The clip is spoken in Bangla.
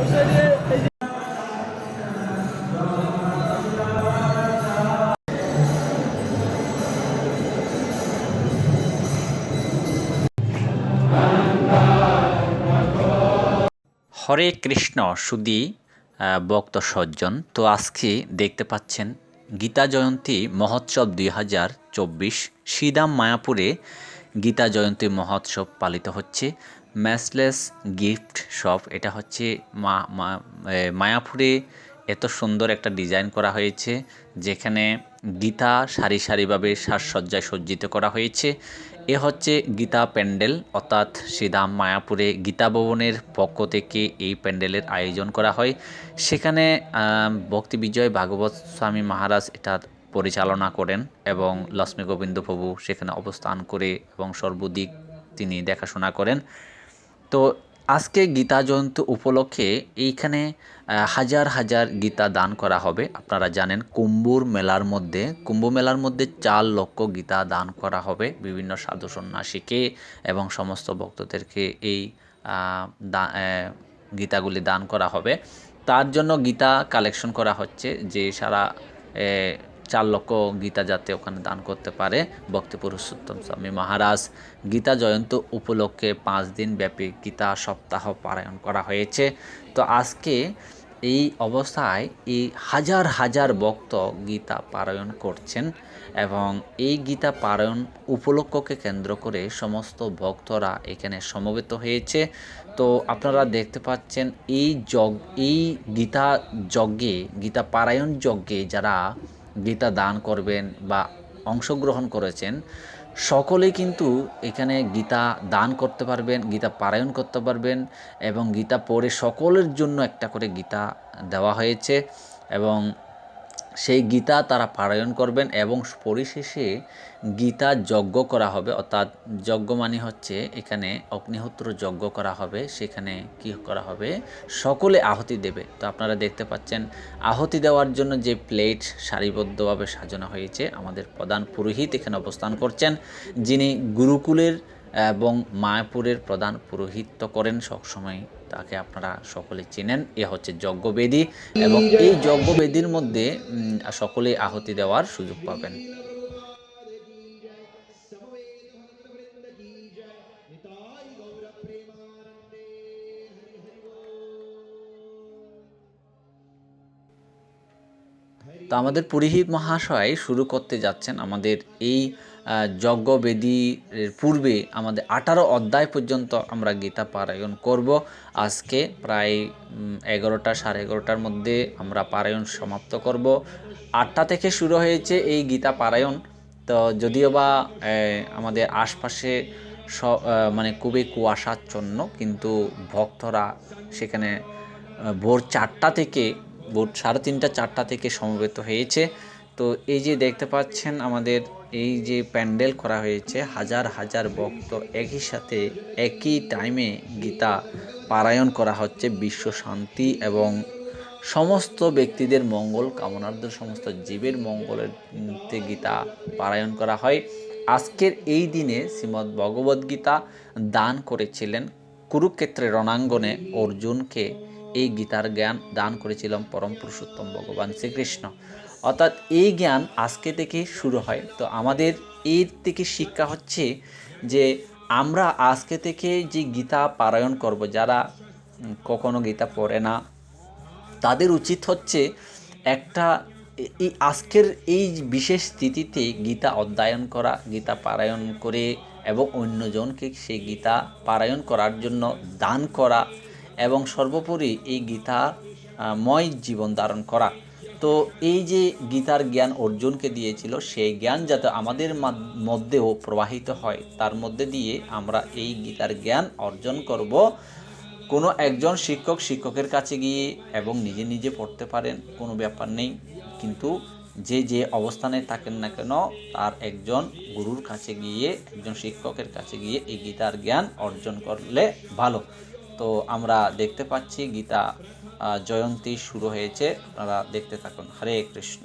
হরে কৃষ্ণ সুধী ভক্ত সজ্জন। তো আজকে দেখতে পাচ্ছেন গীতা জয়ন্তী মহোৎসব 2024 শ্রীধাম মায়াপুরে গীতা জয়ন্তী মহোৎসব পালিত হচ্ছে। ম্যাচলেস গিফট শপ, এটা হচ্ছে মায়াপুরে এত সুন্দর একটা ডিজাইন করা হয়েছে, যেখানে গীতা সারি সারিভাবে সাজসজ্জায় সজ্জিত করা হয়েছে। এ হচ্ছে গীতা প্যান্ডেল, অর্থাৎ শ্রীধাম মায়াপুরে গীতা ভবনের পক্ষ থেকে এই প্যান্ডেলের আয়োজন করা হয়। সেখানে ভক্তি বিজয় ভাগবত স্বামী মহারাজ এটা পরিচালনা করেন এবং লক্ষ্মী গোবিন্দ প্রভু সেখানে অবস্থান করে এবং সর্বদিক তিনি দেখাশোনা করেন। তো আজকে গীতা জয়ন্তী উপলক্ষে এইখানে হাজার হাজার গীতা দান করা হবে। আপনারা জানেন কুম্ভ মেলার মধ্যে 4 লক্ষ গীতা দান করা হবে বিভিন্ন সাধু সন্ন্যাসীকে এবং সমস্ত ভক্তদেরকে এই গীতাগুলি দান করা হবে। তার জন্য গীতা কালেকশন করা হচ্ছে, যে সারা 4 লক্ষ গীতা যাতে ওখানে দান করতে পারে। ভক্তি পুরুষোত্তম স্বামী মহারাজ গীতা জয়ন্তী উপলক্ষে 5 দিন ব্যাপী গীতা সপ্তাহ পারায়ণ করা হয়েছে। তো আজকে এই অবস্থায় এই হাজার হাজার ভক্ত গীতা পারায়ণ করছেন এবং এই গীতা পারায়ণ উপলক্ষকে কেন্দ্র করে সমস্ত ভক্তরা এখানে সমবেত হয়েছে। তো আপনারা দেখতে পাচ্ছেন এই গীতা যজ্ঞে, গীতা পারায়ণ যজ্ঞে যারা গীতা দান করবেন বা অংশগ্রহণ করেছেন সকলেই কিন্তু এখানে গীতা দান করতে পারবেন, গীতা পারায়ণ করতে পারবেন এবং গীতা পড়ে সকলের জন্য একটা করে গীতা দেওয়া হয়েছে এবং সেই গীতা তারা পারায়ণ করবেন এবং পরিশেষে গীতা যজ্ঞ করা হবে। অর্থাৎ যজ্ঞ মানে হচ্ছে এখানে অগ্নিহোত্র যজ্ঞ করা হবে। সেখানে কি করা হবে, সকলে আহুতি দেবে। তো আপনারা দেখতে পাচ্ছেন আহুতি দেওয়ার জন্য যে প্লেট সারিবদ্ধভাবে সাজানো হয়েছে, আমাদের প্রধান পুরোহিত এখানে অবস্থান করছেন, যিনি গুরুকুলের এবং মায়াপুরের প্রধান পুরোহিত্য করেন সবসময়। তাকে আপনারা সকলে চেনেন। এ হচ্ছে যজ্ঞবেদী এবং এই যজ্ঞবেদীর মধ্যে সকলে আহুতি দেওয়ার সুযোগ পাবেন। তো আমাদের পুরোহিত মহাশয় শুরু করতে যাচ্ছেন। আমাদের এই যজ্ঞবেদীর পূর্বে আমাদের 18 অধ্যায় পর্যন্ত আমরা গীতা পারায়ণ করব। আজকে প্রায় 11টা 11:30টার মধ্যে আমরা পারায়ণ সমাপ্ত করব। 8টা থেকে শুরু হয়েছে এই গীতা পারায়ণ। তো যদিও বা আমাদের আশপাশে মানে খুবই কুয়াশাচ্ছন্ন, কিন্তু ভক্তরা সেখানে ভোর 4টা থেকে ভোর 3:30 4টা থেকে সমবেত হয়েছে। তো এই যে দেখতে পাচ্ছেন আমাদের এই যে প্যান্ডেল করা হয়েছে, হাজার হাজার ভক্ত একই সাথে একই টাইমে গীতা পারায়ণ করা হচ্ছে। বিশ্ব শান্তি এবং সমস্ত ব্যক্তিদের মঙ্গল কামনার্থ সমস্ত জীবের মঙ্গলের গীতা পারায়ণ করা হয়। আজকের এই দিনে শ্রীমদ্ ভগবদ্গীতা দান করেছিলেন কুরুক্ষেত্রের রণাঙ্গনে অর্জুনকে। এই গীতার জ্ঞান দান করেছিলাম পরম পুরুষোত্তম ভগবান শ্রীকৃষ্ণ। অর্থাৎ এই জ্ঞান আজকে থেকে শুরু হয়। তো আমাদের এর থেকে শিক্ষা হচ্ছে যে আমরা আজকে থেকে যে গীতা পারায়ণ করব, যারা কখনো গীতা পড়ে না তাদের উচিত হচ্ছে একটা এই আজকের এই বিশেষ তিথিতে গীতা অধ্যয়ন করা, গীতা পারায়ণ করে এবং অন্যজনকে সেই গীতা পারায়ণ করার জন্য দান করা এবং সর্বোপরি এই গীতাময় জীবন ধারণ করা। তো এই যে গীতার জ্ঞান অর্জুনকে দিয়েছিল, সেই জ্ঞান যাতে আমাদের মধ্যেও প্রবাহিত হয়, তার মধ্যে দিয়ে আমরা এই গীতার জ্ঞান অর্জন করব। কোনো একজন শিক্ষকের কাছে গিয়ে এবং নিজে নিজে পড়তে পারেন, কোনো ব্যাপার নেই, কিন্তু যে অবস্থানে থাকেন না কেন তার একজন গুরুর কাছে গিয়ে, একজন শিক্ষকের কাছে গিয়ে এই গীতার জ্ঞান অর্জন করলে ভালো। তো আমরা দেখতে পাচ্ছি গীতা জয়ন্তী শুরু হয়েছে, আপনারা দেখতে থাকুন। হরে কৃষ্ণ।